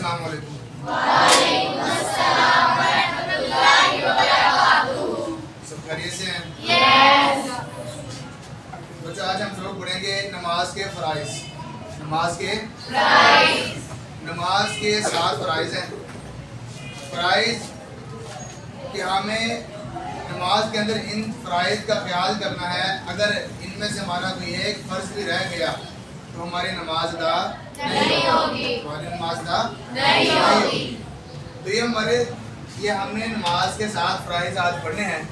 अस्सलाम वालेकुम। वालेकुम अस्सलाम व रहमतुल्लाहि व बरकातुहू। सब खैरियत से हैं? यस। बच्चों आज हम सबक पढ़ेंगे नमाज के फ़राइज़। नमाज के फ़राइज़। नमाज के 7 फ़राइज़ हैं। फ़राइज़ कि हमें नमाज के अंदर इन फ़राइज़ का ख्याल करना है। अगर इनमें से हमारा कोई एक फ़र्ज़ भी रह गया तो हमारी नमाज अदा नहीं होगी। हमारी नमाज अदा नहीं होगी। तो ये हमने नमाज के 7 फ़राइज़ आज पढ़ने हैं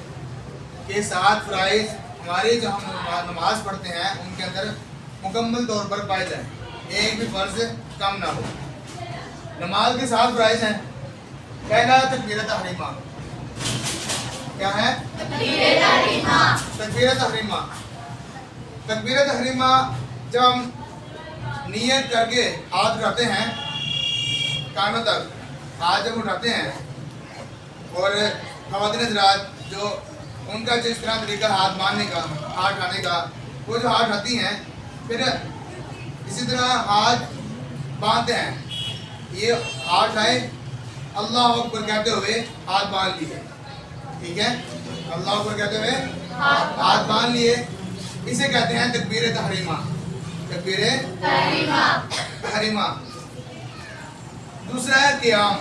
कि 7 फ़राइज़ हमारे जो हम नमाज पढ़ते हैं उनके अंदर मुकम्मल तौर पर पाए जाएं, एक भी फ़र्ज़ कम ना हो। नमाज के 7 फ़राइज़ हैं। पहला तकबीरत तहरीमा। क्या है? तकबीरत तहरीमा। तकबीरत तहरीमा। तकबीरत तहरीमा जब हम नियत करके हाथ उठाते हैं कानों तक, हाथ जब उठाते हैं और ख़वातीन हज़रात जो उनका जिस तरह तरीका हाथ बांधने का, हाथ उठाने का, वो जो हाथ उठाती हैं फिर इसी तरह हाथ बांधते हैं। ये हाथ उठाए, अल्लाह अकबर कहते हुए हाथ बांध लिए, ठीक है? अल्लाह अकबर कहते हुए हाथ बांध लिए, इसे कहते हैं तकबीर तहरीमा। तकबीर तहरीमा। दूसरा है क़ियाम।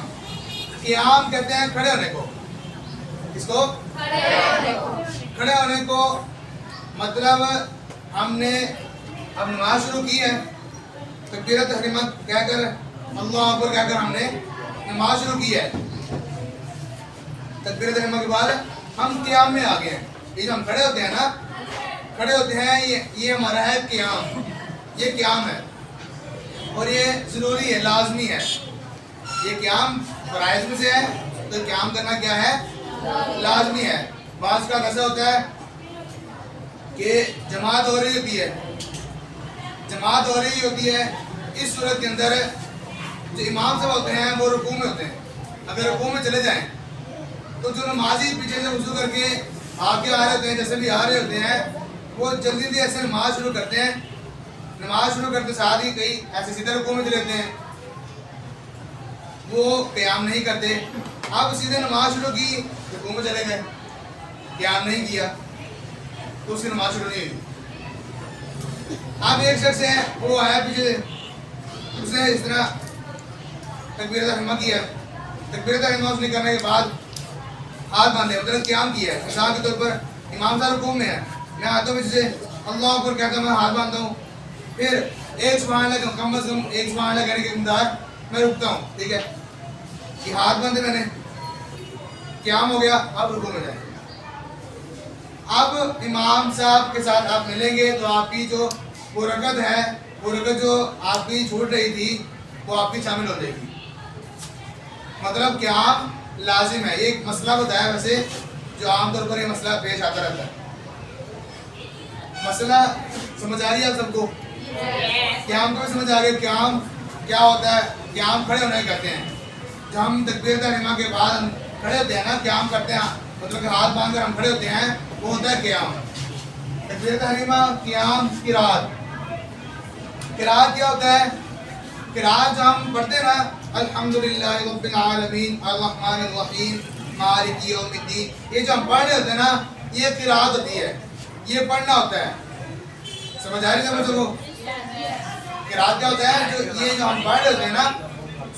क़ियाम कहते हैं खड़े होने को। किसको? खड़े होने को। मतलब हमने अब नमाज शुरू की है, तकबीर तहरीमा कहकर अल्लाह अकबर कहकर हमने नमाज शुरू की है। तकबीर तहरीमा के बाद हम क़ियाम में आ गए हैं। ये जो हम खड़े होते हैं ना, खड़े होते हैं, ये हमारा है क़ियाम। ये क़ियाम है और ये ज़रूरी है, लाजमी है। ये क़ियाम फ़राइज़ में से है, तो क़ियाम करना क्या है? लाजमी है। बाज़ का ऐसा होता है कि जमात हो रही होती है, जमात हो रही होती है, इस सूरत के अंदर जो इमाम साहब होते हैं वो रुकू में होते हैं। अगर रुकू में चले जाएं तो जो नमाजी पीछे से वज़ू करके आगे आ रहे होते हैं, जैसे भी आ रहे होते हैं, वो जल्दी जल्दी ऐसे नमाज शुरू करते हैं। नमाज शुरू करते साथ ही कई ऐसे सीधे रुकू में चले जाते हैं, वो क़याम नहीं करते। अब सीधे नमाज शुरू की, रुकू में चले गए, क़याम नहीं किया तो उसकी नमाज शुरू नहीं हुई। अब एक शख्स है, वो आया पीछे, उसने इस तरह तकबीर तहरीमा किया। तकबीर तहरीमा उसने करने के बाद हाथ बांधे, मतलब क़याम किया है। मिसाल के तौर पर इमाम साहब रुकू में है, मैं हाथों में से अल्लाह अकबर कहता हूँ, मैं हाथ बांधता हूँ, फिर एक सुभान अल्लाह, कम अज़ कम एक सुभान अल्लाह कहने के बाद मैं रुकता हूँ, ठीक है? कि हाथ बांधे मैंने, क़याम हो गया, अब रुकू में जाए। अब इमाम साहब के साथ आप मिलेंगे तो आपकी जो वो रकत है, वो रकत जो आपकी छूट रही थी वो आपकी शामिल हो जाएगी। मतलब क़याम लाजिम है। एक मसला बताया वैसे जो आमतौर पर ये मसला पेश आता रहता है। मसला समझ आ रही है आप सबको? क़याम को भी समझ आ गया? क़याम क्या होता है? क़याम खड़े होने कहते हैं। जब हम तकबीर तहरीमा के बाद हम खड़े होते हैं ना, क़याम करते हैं, मतलब कि हाथ बांध कर हम खड़े होते हैं, वो होता है क़याम। तकबीर तहरीमा, क़याम, क़िराअत। क़िराअत क्या होता है? क़िराअत जो हम पढ़ते हैं ना, अल्हम्दुलिल्लाहि रब्बिल आलमीन अर्रहमानिर रहीम मालिकी यौमिद्दीन, ये जो हम पढ़ रहे होते हैं ना, ये क़िराअत होती है, ये पढ़ना होता है। समझ आ रही है सबको? क़िराअत क्या होता है? जो ये जो हम पढ़ रहे होते हैं ना,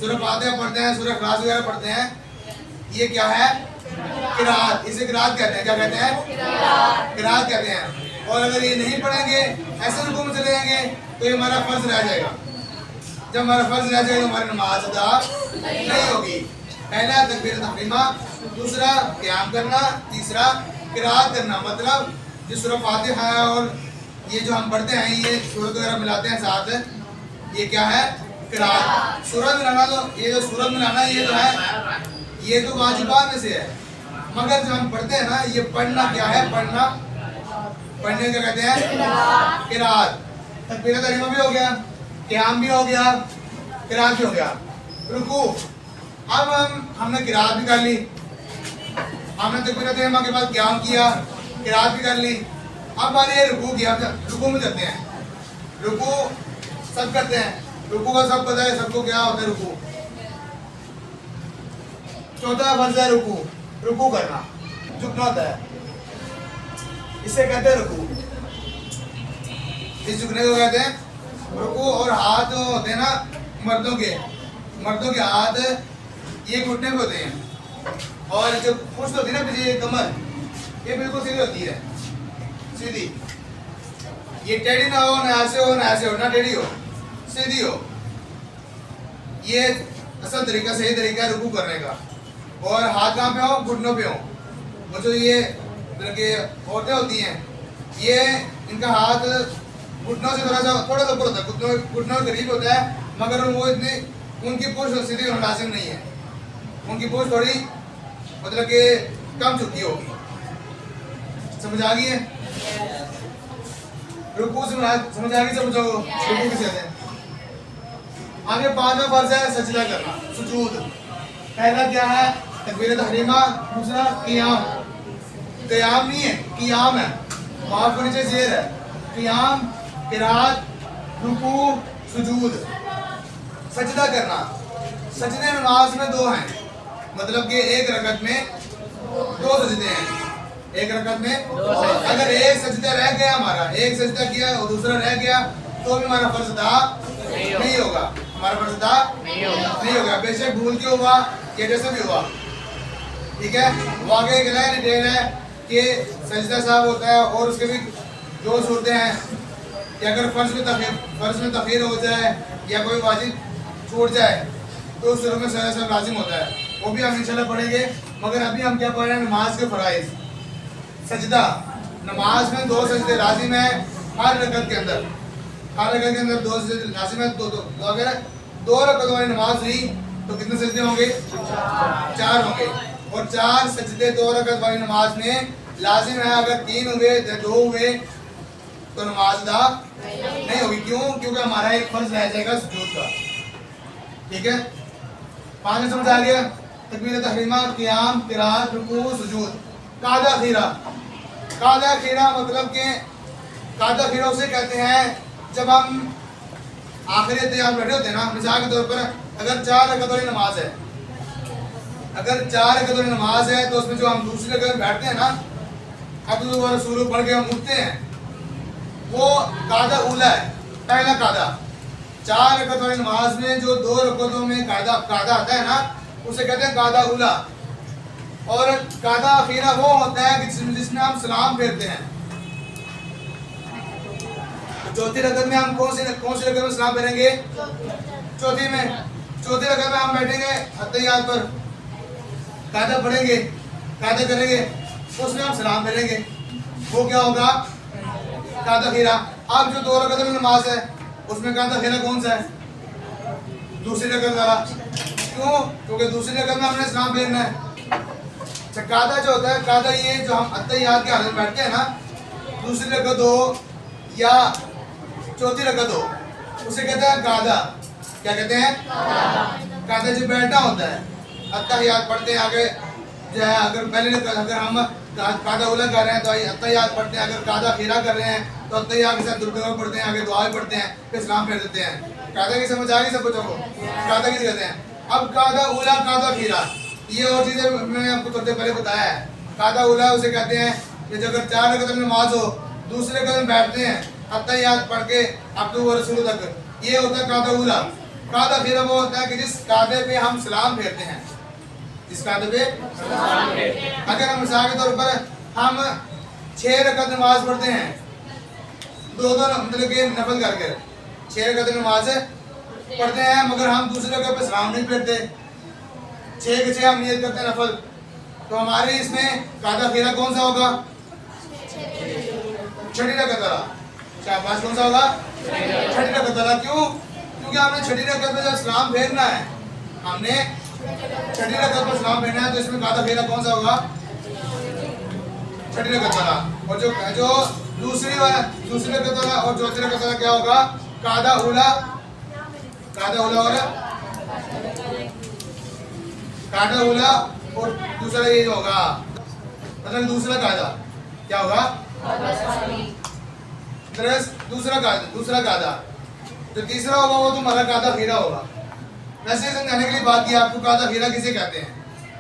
सूरह फातिहा पढ़ते हैं, सूरह इखलास वगैरह पढ़ते हैं, ये क्या है? क़िराअत। इसे क़िराअत कहते हैं। क्या कहते हैं? क़िराअत कहते हैं। और अगर ये नहीं पढ़ेंगे, ऐसे रुकू में चले जाएंगे तो ये हमारा फ़र्ज़ रह जाएगा। जब हमारा फ़र्ज़ रह जाएगा तो हमारी नमाज अदा नहीं होगी। पहला तकबीर तहरीमा, दूसरा क़याम करना, तीसरा क़िराअत करना। मतलब जो सूरह फातिहा है और ये जो हम पढ़ते हैं, ये सूरत वगैरह मिलाते हैं साथ, ये क्या है? क़िराअत। सूरत मिलाना, तो ये जो सूरत मिलाना ये जो है, ये तो वाजिबात में से है, मगर जो हम पढ़ते हैं ना, ये पढ़ना क्या है? पढ़ना, पढ़ने क्या कहते हैं? क़िराअत। तकबीर तहरीमा भी हो गया, क़याम भी हो गया, क़िराअत भी हो गया। रुकू। अब हमने क़िराअत भी कर ली, हमने तकबीर तहरीमा के बाद क़याम किया, क़िराअत भी कर ली। अब हमारे रुकू किया, रुकू में चलते हैं। रुकू सब करते हैं, रुकू का सब पता है सबको क्या होता है रुकू। चौथा फर्ज है रुकू, रुकू करना, झुकना होता है, इसे कहते हैं रुकू। इस झुकने को कहते हैं रुकू। और हाथ होते हैं ना मर्दों के हाथ ये घुटने पे होते हैं, और जब पुष्ट होती है ना पीछे कमर, ये बिल्कुल सीधी होती है, सीधी। ये टेढ़ी ना हो, ना ऐसे हो, ना ऐसे हो, ना टेढ़ी हो, सीधी हो। ये असल तरीका, सही तरीका है रुकू करने का। और हाथ कहाँ पे हो? घुटनों पे हो। वो जो ये औरतें होती हैं, ये इनका हाथ घुटनों से थोड़ा सा ऊपर होता है, घुटनों के करीब होता है, मगर वो इतनी उनकी पुष्ट सीधी होना लाजिम नहीं है, उनकी पुष्ट थोड़ी मतलब कि कम झुकी होगी। समझ आ गई है? रुकू समझ आ गई? समझो रुकू किसे कहते हैं। आगे पांचवा फर्ज है सजदा करना, सुजूद। पहला क्या है? तकबीर तहरीमा। दूसरा क़ियाम, क़ियाम नहीं है, क़ियाम है, माफ नीचे शेर है। क़ियाम, क़िरात, रुकू, सुजूद। सजदा करना, सजदे नमाज में दो हैं, मतलब कि एक रकत में दो सजदे हैं। एक रकत में अगर एक सजदा रह गया हमारा, एक सजदा किया और दूसरा रह गया, तो भी हमारा फर्ज अदा नहीं होगा, हमारा फर्ज अदा नहीं होगा, बेशक भूल के हुआ या जैसे भी हुआ। ठीक है? वाकई एक नया डिटेल है कि सजदा साहब होता है और उसके भी दो सूरतें हैं कि अगर फर्ज में तखीर हो जाए या कोई वाजिब छूट जाए तो उस सूरत में सजदा साहब लाजिम होता है, वो भी हम इंशाल्लाह पढ़ेंगे। मगर अभी हम क्या पढ़ रहे हैं? नमाज के फराइज। सजदा, नमाज में दो सजदे लाजिम है हर रकत के अंदर, हर रकत के अंदर दो सजदे लाजिम है। तो अगर दो रकत वाली नमाज हुई तो कितने सजदे होंगे? चार होंगे। और चार सजदे दो रकत वाली नमाज में लाजिम है। अगर तीन हुए या दो हुए तो नमाज अदा नहीं होगी। क्यों? क्योंकि हमारा एक फर्ज रह जाएगा सुजूद का। ठीक है? पांच समझ आ गया? तकबीर तहरीमा, क़ियाम, क़िरात, रुकू, सुजूद। कादा खीरा, कादा खीरा मतलब कि कादा खीरा उसे कहते हैं जब हम आखिरी तैयार बैठे होते हैं ना, मिसाल के तौर पर अगर चार रकअत वाली नमाज है, अगर चार रकअत वाली नमाज है तो उसमें जो हम दूसरी रकअत में बैठते हैं ना, अब्दुल व रसूल पढ़ के हम उठते हैं, वो कादा उला है, पहला कादा। चार रकअत वाली नमाज में जो दो रकअतों में कादा आता है ना, उसे कहते हैं कादा उला। और कादा अखीरा वो होता है कि जिसमें हम सलाम फेरते हैं। तो चौथी रकअत में हम कौन सी रकअत में सलाम फेरेंगे? चौथी रकअत में हम बैठेंगे अत्तहियात पर, कादा पढ़ेंगे, कादा करेंगे, उसमें हम सलाम फेरेंगे, वो क्या होगा? कादा खीरा। अब जो दो रकअत में नमाज है उसमें कादा खीरा कौन सा है? दूसरी रकअत वाला। क्यों? क्योंकि दूसरी रकअत में हमने सलाम फेरना है। कादा जो होता है, कादा ये जो हम अत्तहियात के हालत में बैठते हैं ना, दूसरी रकअत हो या चौथी रकअत हो, उसे कहते हैं कादा। क्या कहते हैं? कादा जो बैठा होता है, अत्तहियात पढ़ते हैं आगे जो है, अगर पहले अगर हम कादा उला कर रहे हैं तो अत्तहियात पढ़ते हैं, अगर कादा खीरा कर रहे हैं तो अत्तहियात के साथ दुआ पढ़ते हैं, आगे दुआ पढ़ते हैं, फिर सलाम फेर देते हैं। कादा की समझ आ गई सब बच्चों को? कादा किसे कहते हैं? अब कादा उला, कादा खीरा, ये और चीजें मैंने आपको थोड़ी देर पहले बताया है। कादा उला उसे कहते हैं कि जब अगर चार रकअत में नमाज हो, दूसरे रकअत में बैठते हैं अत्तहियात पढ़ के अब्दुल व रसूल तक, ये होता है कादा उला। कादा खीरा वो होता है कि जिस कादे पे हम सलाम फेरते हैं, जिस कादे पे अगर हम मिसाल के तौर पर हम 6 रकअत नमाज पढ़ते हैं, दो मतलब कि नफल करके 6 रकअत नमाज पढ़ते हैं, मगर हम दूसरे रकअत पे सलाम नहीं फेरते, 6 के 6 हम नियत करते हैं नफल, तो हमारे इसमें कादा खीरा कौन सा होगा? छठी रकअत वाला। शाबाश, कौन सा होगा? छठी रकअत वाला। क्यों? क्योंकि हमने छठी रकअत में जब सलाम फेरना है, हमने छठी रकअत पर सलाम फेरना है, तो इसमें कादा खीरा कौन सा होगा? छठी रकअत वाला। और जो दूसरी रकअत वाला और चौथी रकअत वाला क्या होगा? कादा उला। कादा उला वाला, कादा उला और दूसरा ये होगा, मतलब दूसरा कादा क्या होगा? दूसरा कादा। जो तीसरा होगा वो तुम्हारा कादा खीरा होगा। वैसे समझाने के लिए बात की आपको, कादा खीरा किसे कहते हैं?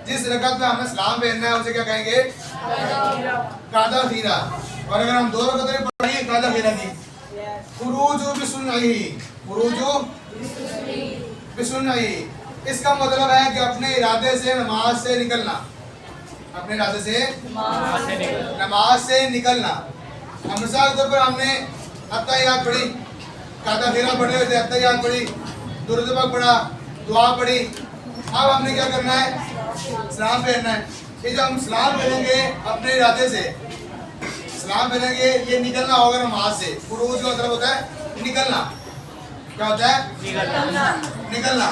जिस रकत में हमें सलाम पहनना है उसे क्या कहेंगे? कादा खीरा। और अगर हम 2 रकतें पढ़ेंगे कादा खीरा की, खुरूजु बिसुन्नही, खुरूजु बिसुन्नही, इसका मतलब है कि अपने इरादे से नमाज से निकलना, अपने इरादे से नमाज से निकलना। अब मिसाल के तौर पर हमने अत्तहियात पढ़ी, कादा खीरा पढ़े हुए थे, अत्तहियात पढ़ी, दुरूद पाक पढ़ा, दुआ पढ़ी, अब हमने क्या करना है? सलाम फेरना है। ये जो हम सलाम फेरेंगे अपने इरादे से, सलाम फेरेंगे, ये निकलना होगा नमाज से। खुरूज का मतलब होता है निकलना। क्या होता है? निकलना।